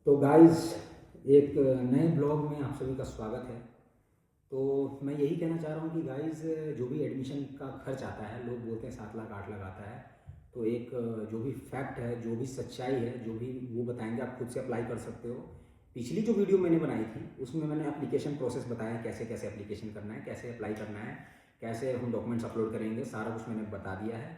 तो गाइस, एक नए ब्लॉग में आप सभी का स्वागत है। तो मैं यही कहना चाह रहा हूँ कि गाइस, जो भी एडमिशन का खर्च आता है, लोग बोलते हैं 7 लाख 8 लाख आता है। तो एक जो भी फैक्ट है, जो भी सच्चाई है, जो भी वो बताएंगे, आप खुद से अप्लाई कर सकते हो। पिछली जो वीडियो मैंने बनाई थी उसमें मैंने एप्लीकेशन प्रोसेस बताया, कैसे कैसे एप्लीकेशन करना है, कैसे अप्लाई करना है, कैसे हम डॉक्यूमेंट्स अपलोड करेंगे, सारा कुछ मैंने बता दिया है।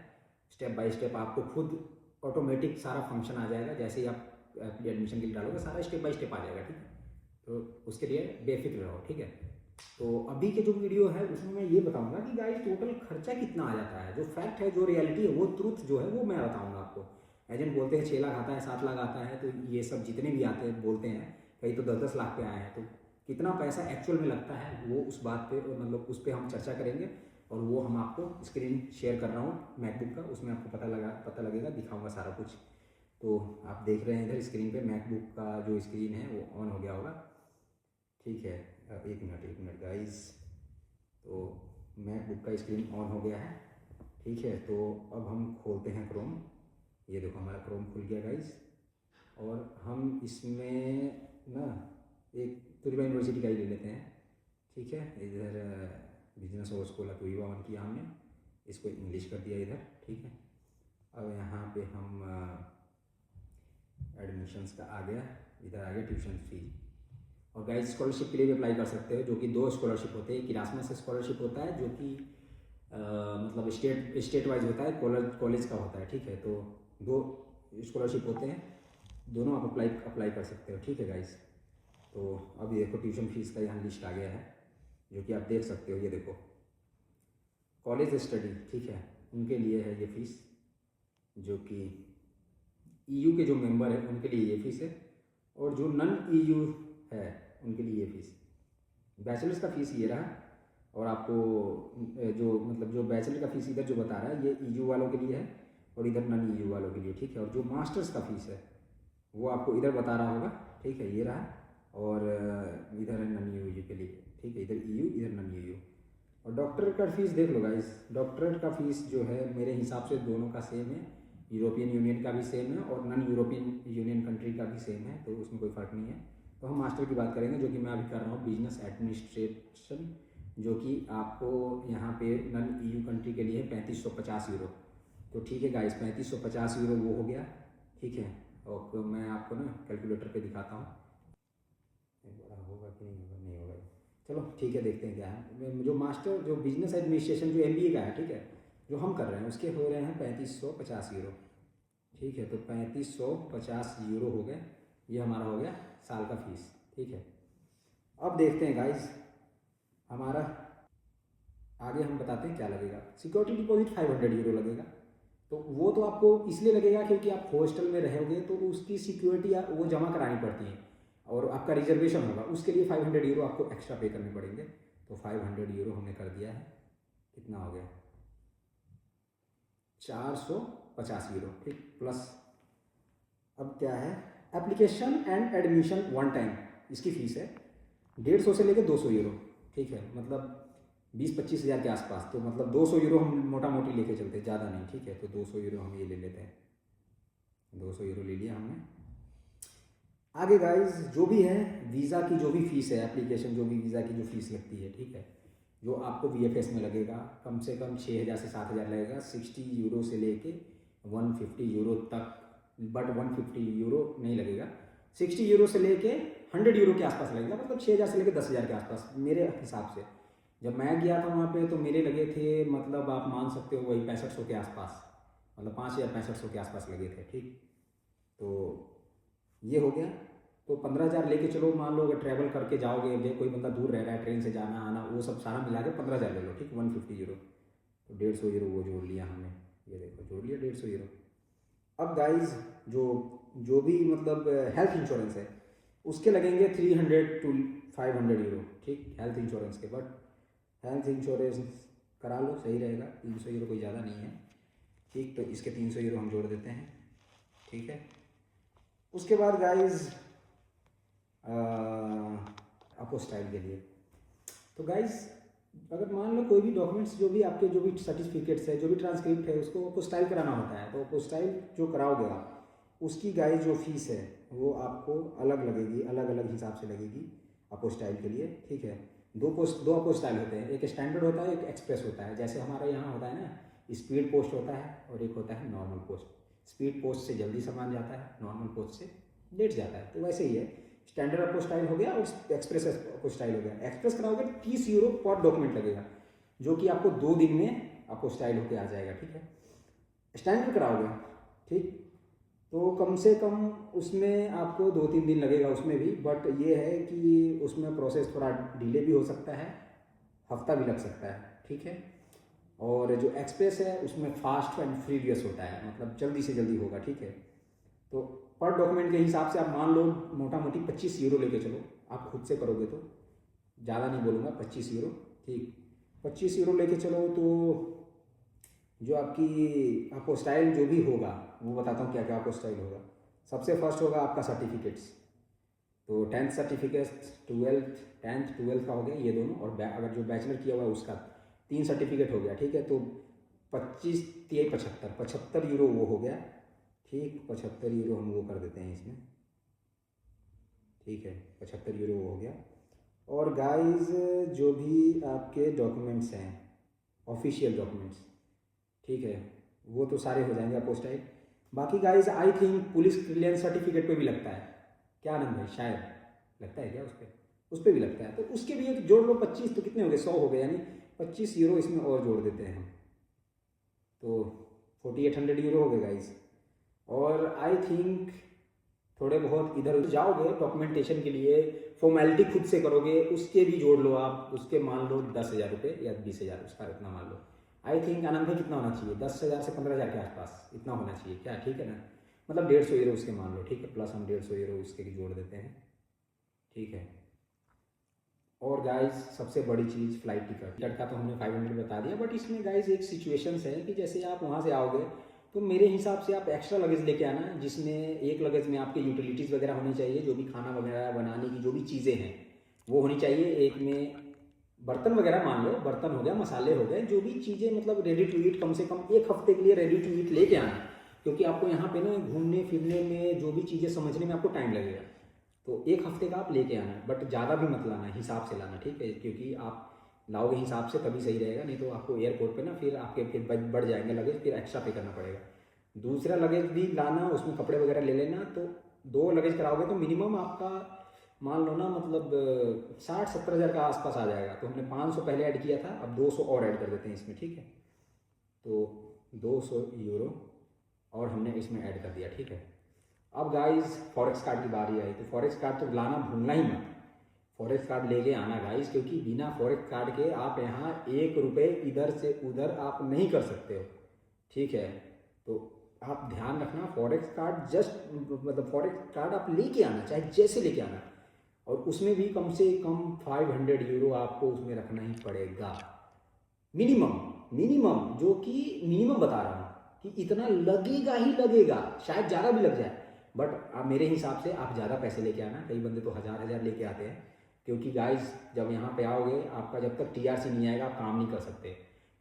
स्टेप बाय स्टेप आपको खुद ऑटोमेटिक सारा फंक्शन आ जाएगा। जैसे ही आप एडमिशन के लिए डालोगे, सारा स्टेप बाय स्टेप आ जाएगा, ठीक है। तो उसके लिए बेफिक्र रहो, ठीक है। तो अभी के जो वीडियो है उसमें मैं ये बताऊंगा कि गाइस टोटल खर्चा कितना आ जाता है। जो फैक्ट है, जो रियलिटी है, वो ट्रूथ जो है वो मैं बताऊंगा आपको। एजेंट बोलते हैं 6 लाख आता है, 7 लाख आता है, तो ये सब जितने भी आते हैं बोलते हैं, कई तो 10-10 लाख पे आए हैं। तो कितना पैसा एक्चुअल में लगता है वो उस बात पे, मतलब उस पर हम चर्चा करेंगे। और वो हम आपको स्क्रीन शेयर कर रहा हूँ मैकबुक का, उसमें आपको पता लगेगा, दिखाऊंगा सारा कुछ। तो आप देख रहे हैं इधर स्क्रीन पे मैकबुक का जो स्क्रीन है वो ऑन हो गया होगा, ठीक है। एक मिनट गाइस। तो मैकबुक का स्क्रीन ऑन हो गया है, ठीक है। तो अब हम खोलते हैं क्रोम। ये देखो हमारा क्रोम खुल गया गाइस। और हम इसमें ना एक तुरीबा यूनिवर्सिटी का ही ले लेते हैं, ठीक है। इधर बिजनेस और स्कूल तुरीबा ऑन किया हमने, इसको इंग्लिश कर दिया इधर, ठीक है। अब यहाँ पे हम एडमिशन्स का आ गया, इधर आ गया ट्यूशन फी। और गाइस, स्कॉलरशिप के लिए भी अप्लाई कर सकते हो, जो कि 2 स्कॉलरशिप होते हैं। एक इरासमस स्कॉलरशिप होता है, जो कि मतलब स्टेट वाइज होता है, कॉलेज का होता है, ठीक है। तो 2 स्कॉलरशिप होते हैं, दोनों आप अप्लाई कर सकते हो, ठीक है गाइस। तो अभी देखो ट्यूशन फीस का यहाँ लिस्ट आ गया है, जो कि आप देख सकते हो। ये देखो कॉलेज स्टडी, ठीक है, उनके लिए है ये फीस। जो कि ईयू के जो मेंबर हैं उनके लिए ये फीस है, और जो नन ईयू है उनके लिए ये फीस। बैचलर्स का फीस ये रहा। और आपको जो मतलब जो बैचलर का फीस इधर जो बता रहा है, ये ईयू वालों के लिए है, और इधर नन ईयू वालों के लिए, ठीक है। और जो मास्टर्स का फीस है वो आपको इधर बता रहा होगा, ठीक है, ये रहा। और इधर है नन ईयू के लिए, ठीक है, इधर ईयू इधर नन ईयू। और डॉक्टरेट का फीस देख लो गाइस, डॉक्टरेट का फीस जो है मेरे हिसाब से दोनों का सेम है। यूरोपियन यूनियन का भी सेम है और नॉन यूरोपियन यूनियन कंट्री का भी सेम है, तो उसमें कोई फ़र्क नहीं है। तो हम मास्टर की बात करेंगे, जो कि मैं अभी कर रहा हूँ बिजनेस एडमिनिस्ट्रेशन, जो कि आपको यहाँ पे नॉन ईयू कंट्री के लिए है 3550 यूरो। तो ठीक है गाइस, 3550 यूरो वो हो गया, ठीक है। और मैं आपको ना कैलकुलेटर पे दिखाता हूँ, बड़ा होगा कि नहीं होगा, नहीं होगा। चलो ठीक है, देखते हैं क्या है। जो मास्टर जो बिजनेस एडमिनिस्ट्रेशन जो एमबीए का है, ठीक है, जो हम कर रहे हैं उसके हो रहे हैं 3550 यूरो, ठीक है। तो 3550 यूरो हो गए, ये हमारा हो गया साल का फीस, ठीक है। अब देखते हैं गाइस, हमारा आगे हम बताते हैं क्या लगेगा। सिक्योरिटी डिपॉजिट 500 यूरो लगेगा। तो वो तो आपको इसलिए लगेगा क्योंकि आप हॉस्टल में रहोगे, तो उसकी सिक्योरिटी वो जमा करानी पड़ती है। और आपका रिजर्वेशन होगा, उसके लिए 500 यूरो आपको एक्स्ट्रा पे करने पड़ेंगे। तो 500 यूरो हमने कर दिया है, कितना हो गया 450 यूरो, ठीक, प्लस अब क्या है, application and admission one time, इसकी फ़ीस है 150 से लेकर 200 यूरो, ठीक है। मतलब 20-25 हज़ार के आसपास। तो मतलब 200 यूरो हम मोटा मोटी लेके चलते हैं, ज़्यादा नहीं, ठीक है। तो 200 यूरो हम ये ले लेते हैं, 200 यूरो ले लिया हमने। आगे गाइस, जो भी है वीज़ा की जो भी फ़ीस है, एप्लीकेशन जो भी वीज़ा की जो फ़ीस लगती है, ठीक है, जो आपको वीएफएस में लगेगा कम से कम 6000 से 7000 लगेगा, 60 यूरो से लेके 150 यूरो तक। बट 150 यूरो नहीं लगेगा, 60 यूरो से लेके 100 यूरो के आसपास लगेगा, मतलब 6000 से लेके 10,000 के आसपास मेरे हिसाब से। जब मैं गया था वहाँ पे तो मेरे लगे थे, मतलब आप मान सकते हो वही 6500 के आसपास, मतलब 5000-6500 के आसपास लगे थे, ठीक। तो ये हो गया। तो 15,000 लेके चलो, मान लो अगर ट्रैवल करके जाओगे, अगर कोई बंदा दूर रह रहा है, ट्रेन से जाना आना, वो सब सारा मिला के 15,000 ले लो, ठीक, 150 यूरो। तो 150 यूरो वो जोड़ लिया हमने, ये देखो जोड़ लिया 150 यूरो। अब गाइज, जो जो भी मतलब हेल्थ इंश्योरेंस है उसके लगेंगे 300 to 500 यूरो, ठीक, हेल्थ इंश्योरेंस के। बट हेल्थ इंश्योरेंस करा लो, सही रहेगा, 300 यूरो कोई ज़्यादा नहीं है, ठीक। तो इसके 300 यूरो हम जोड़ देते हैं, ठीक है। उसके बाद गाइज अपोस्टाइल के लिए, तो गाइज अगर मान लो कोई भी डॉक्यूमेंट्स, जो भी आपके जो भी सर्टिफिकेट्स है, जो भी ट्रांसक्रिप्ट है, उसको अपोस्टाइल कराना होता है। तो अपोस्टाइल जो कराओगे आप, उसकी गाइस जो फीस है वो आपको अलग लगेगी, अलग अलग हिसाब से लगेगी अपोस्टाइल के लिए, ठीक है। दो अपोस्टाइल होते हैं, एक स्टैंडर्ड होता है, एक एक्सप्रेस होता है। जैसे हमारे यहाँ होता है ना, स्पीड पोस्ट होता है और एक होता है नॉर्मल पोस्ट। स्पीड पोस्ट से जल्दी सामान जाता है, नॉर्मल पोस्ट से लेट जाता है। तो वैसे ही है, स्टैंडर्ड अपोस्टाइल हो गया और एक्सप्रेस अपोस्टाइल हो गया। एक्सप्रेस कराओगे 30 यूरो पर डॉक्यूमेंट लगेगा, जो कि आपको 2 दिन में अपोस्टाइल होके आ जाएगा, ठीक है। स्टैंडर्ड कराओगे, ठीक, तो कम से कम उसमें आपको 2-3 दिन लगेगा उसमें भी। बट ये है कि उसमें प्रोसेस थोड़ा डिले भी हो सकता है, हफ्ता भी लग सकता है, ठीक है। और जो एक्सप्रेस है उसमें फास्ट एंड फ्रीलियस होता है, मतलब जल्दी से जल्दी होगा, ठीक है। तो पर डॉक्यूमेंट के हिसाब से आप मान लो मोटा मोटी 25 यूरो लेके चलो, आप खुद से करोगे तो, ज़्यादा नहीं बोलूँगा, 25 यूरो, ठीक। 25 यूरो लेके चलो तो जो आपकी अपोस्टाइल जो भी होगा वो बताता हूँ क्या क्या अपोस्टाइल होगा। सबसे फर्स्ट होगा आपका सर्टिफिकेट्स, तो 10th सर्टिफिकेट, 10th 12th का हो गया ये दोनों। और अगर जो बैचलर किया हुआ है उसका 3 सर्टिफिकेट हो गया, ठीक है। तो 25 3 75 यूरो वो हो गया, ठीक। 75 यूरो हम वो कर देते हैं इसमें, ठीक है। 75 यूरो वो हो गया। और गाइस जो भी आपके डॉक्यूमेंट्स हैं, ऑफिशियल डॉक्यूमेंट्स, ठीक है, वो तो सारे हो जाएंगे अपोस्टाइल। बाकी guys I think police clearance certificate पे भी लगता है, क्या आनंद भाई, शायद लगता है क्या उस पर भी लगता है। तो उसके भी एक जोड़ लो 25, तो कितने हो गए, 100 हो गए, यानी 25 यूरो इसमें और जोड़ देते हैं हम, तो 4800 यूरो हो गए गाइस। और आई थिंक थोड़े बहुत इधर जाओगे डॉक्यूमेंटेशन के लिए, फॉर्मेलिटी खुद से करोगे, उसके भी जोड़ लो आप, उसके मान लो 10,000 रुपये या 20,000, उसका इतना मान लो। आई थिंक आनंद भाई कितना होना चाहिए, 10,000 से 15,000 के आसपास इतना होना चाहिए क्या, ठीक है ना। मतलब 150 यूरो उसके मान लो, ठीक है, प्लस हम 150 यूरो उसके भी जोड़ देते हैं, ठीक है। और गाइस सबसे बड़ी चीज़ फ्लाइट टिकट का तो हमने 500 बता दिया। बट इसमें गाइस एक सिचुएशंस है कि जैसे आप वहाँ से आओगे तो मेरे हिसाब से आप एक्स्ट्रा लगेज लेके आना, जिसमें एक लगेज में आपके यूटिलिटीज़ वगैरह होनी चाहिए, जो भी खाना वगैरह बनाने की जो भी चीज़ें हैं वो होनी चाहिए। एक में बर्तन वगैरह, मान लो बर्तन हो गया, मसाले हो गए, जो भी चीज़ें मतलब रेडी टू ईट, कम से कम 1 हफ्ते के लिए रेडी टू ईट लेके आना, क्योंकि आपको यहाँ पे ना घूमने फिरने में जो भी चीज़ें समझने में आपको टाइम लगेगा। तो 1 हफ्ते का आप लेके आना, बट ज़्यादा भी मत लाना, हिसाब से लाना, ठीक है, क्योंकि आप लाओगे हिसाब से तभी सही रहेगा, नहीं तो आपको एयरपोर्ट पे ना फिर आपके फिर बढ़ जाएंगे लगेज, फिर एक्स्ट्रा पे करना पड़ेगा। दूसरा लगेज भी लाना, उसमें कपड़े वगैरह ले लेना। तो 2 लगेज कराओगे तो मिनिमम आपका मान लो ना, मतलब 60-70 हज़ार का आसपास आ जाएगा। तो हमने 500 पहले ऐड किया था, अब 200 और ऐड कर देते हैं इसमें, ठीक है। तो 200 यूरो और हमने इसमें ऐड कर दिया, ठीक है। अब गाइस फॉरेक्स कार्ड की बारी आई, तो फॉरेक्स कार्ड तो लाना भूलना ही मत, फॉरेक्स कार्ड लेके आना गाइस, क्योंकि बिना फॉरेक्स कार्ड के आप यहाँ 1 रुपये इधर से उधर आप नहीं कर सकते हो, ठीक है। तो आप ध्यान रखना, फॉरेक्स कार्ड जस्ट मतलब फॉरेक्स कार्ड आप लेके आना, चाहे जैसे लेके आना, और उसमें भी कम से कम 500 यूरो आपको उसमें रखना ही पड़ेगा, मिनिमम। मिनिमम जो कि मिनिमम बता रहा हूँ कि इतना लगेगा ही लगेगा, शायद ज़्यादा भी लग जाए, बट आप मेरे हिसाब से आप ज़्यादा पैसे लेके आना। कई बंदे तो 1000 लेके आते हैं, क्योंकि गाइस जब यहाँ पे आओगे आपका जब तक टीआरसी नहीं आएगा आप काम नहीं कर सकते,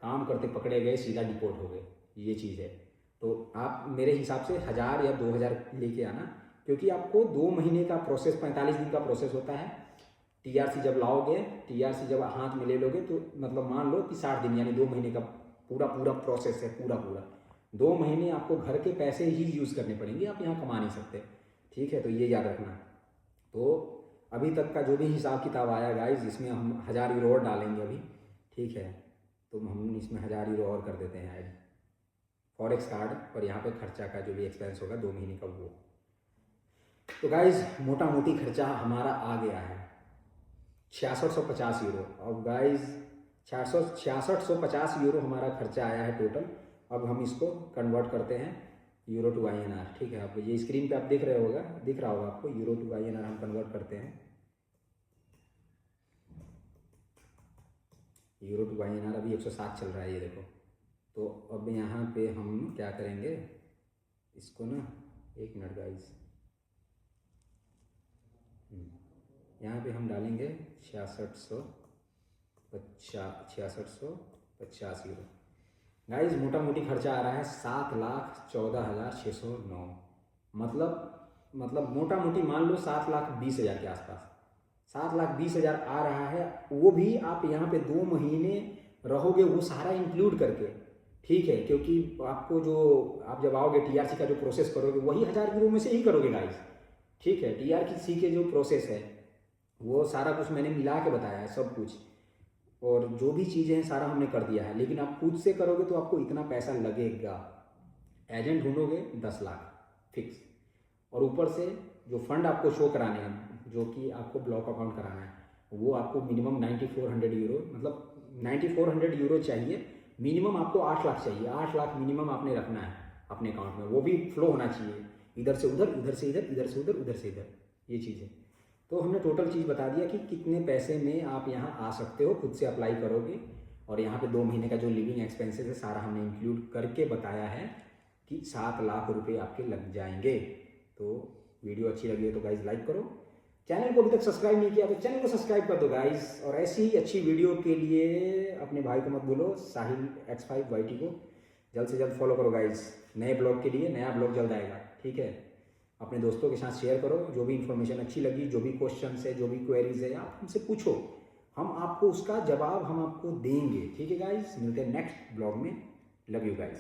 काम करते पकड़े गए सीधा डिपोर्ट हो गए, ये चीज़ है। तो आप मेरे हिसाब से 1000 या 2000 लेके आना, क्योंकि आपको 2 महीने का प्रोसेस, 45 दिन का प्रोसेस होता है। टीआरसी जब लाओगे, टीआरसी जब हाथ में ले लोगे तो मतलब मान लो कि 60 दिन यानी 2 महीने का पूरा प्रोसेस है, पूरा 2 महीने आपको घर के पैसे ही यूज़ करने पड़ेंगे, आप यहाँ कमा नहीं सकते, ठीक है। तो ये याद रखना। तो अभी तक का जो भी हिसाब किताब आया गाइस, इसमें हम 1000 यूरो और डालेंगे अभी, ठीक है। तो हम इसमें 1000 यूरो और कर देते हैं ऐड, फॉरेक्स कार्ड और यहाँ पे खर्चा का जो भी एक्सपेंस होगा 2 महीने का वो। तो गाइज मोटा मोटी खर्चा हमारा आ गया है 6650 यूरो। अब गाइज 6650 यूरो हमारा खर्चा आया है टोटल। अब हम इसको कन्वर्ट करते हैं यूरो टू INR, ठीक है। अब ये स्क्रीन पे आप दिख रहा होगा आपको, यूरो टू INR हम कन्वर्ट करते हैं। यूरो टू INR अभी 107 चल रहा है, ये देखो। तो अब यहाँ पे हम क्या करेंगे, इसको ना 1 मिनट गाइज, यहाँ पे हम डालेंगे 6650 यूरो। गाइज मोटा मोटी खर्चा आ रहा है 7,14,609। मतलब मोटा मोटी मान लो 7,20,000 के आसपास 7,20,000 आ रहा है। वो भी आप यहाँ पे 2 महीने रहोगे वो सारा इंक्लूड करके, ठीक है, क्योंकि आपको जो आप जब आओगे टीआरसी का जो प्रोसेस करोगे वही 1,000 यूरो में से ही करोगे गाइस, ठीक है। टीआरसी के जो प्रोसेस है वो सारा कुछ मैंने मिला के बताया है सब कुछ, और जो भी चीज़ें हैं सारा हमने कर दिया है। लेकिन आप खुद से करोगे तो आपको इतना पैसा लगेगा। एजेंट ढूंढोगे 10 लाख फिक्स, और ऊपर से जो फंड आपको शो कराने हैं, जो कि आपको ब्लॉक अकाउंट कराना है, वो आपको मिनिमम 9,400 यूरो, मतलब 9,400 यूरो चाहिए मिनिमम। आपको 8 लाख चाहिए, 8 लाख मिनिमम आपने रखना है अपने अकाउंट में। वो भी फ्लो होना चाहिए, इधर से उधर, इधर से इधर, इधर से उधर, उधर से इधर, ये चीज़ें। तो हमने टोटल चीज़ बता दिया कि कितने पैसे में आप यहाँ आ सकते हो, खुद से अप्लाई करोगे। और यहाँ पे 2 महीने का जो लिविंग एक्सपेंसेस है सारा हमने इंक्लूड करके बताया है कि 7 लाख रुपए आपके लग जाएंगे। तो वीडियो अच्छी लगी है तो गाइज लाइक करो, चैनल को अभी तक सब्सक्राइब नहीं किया तो चैनल को सब्सक्राइब कर दो गाइज। और ऐसी ही अच्छी वीडियो के लिए अपने भाई को मत बोलो, साहिल X5YT को जल्द से जल्द फॉलो करो गाइज। नए ब्लॉग के लिए नया ब्लॉग जल्द आएगा, ठीक है। अपने दोस्तों के साथ शेयर करो, जो भी इन्फॉर्मेशन अच्छी लगी, जो भी क्वेश्चन है, जो भी क्वेरीज है, आप हमसे पूछो, हम आपको उसका जवाब हम आपको देंगे, ठीक है गाइज। मिलते हैं नेक्स्ट ब्लॉग में। Love you guys.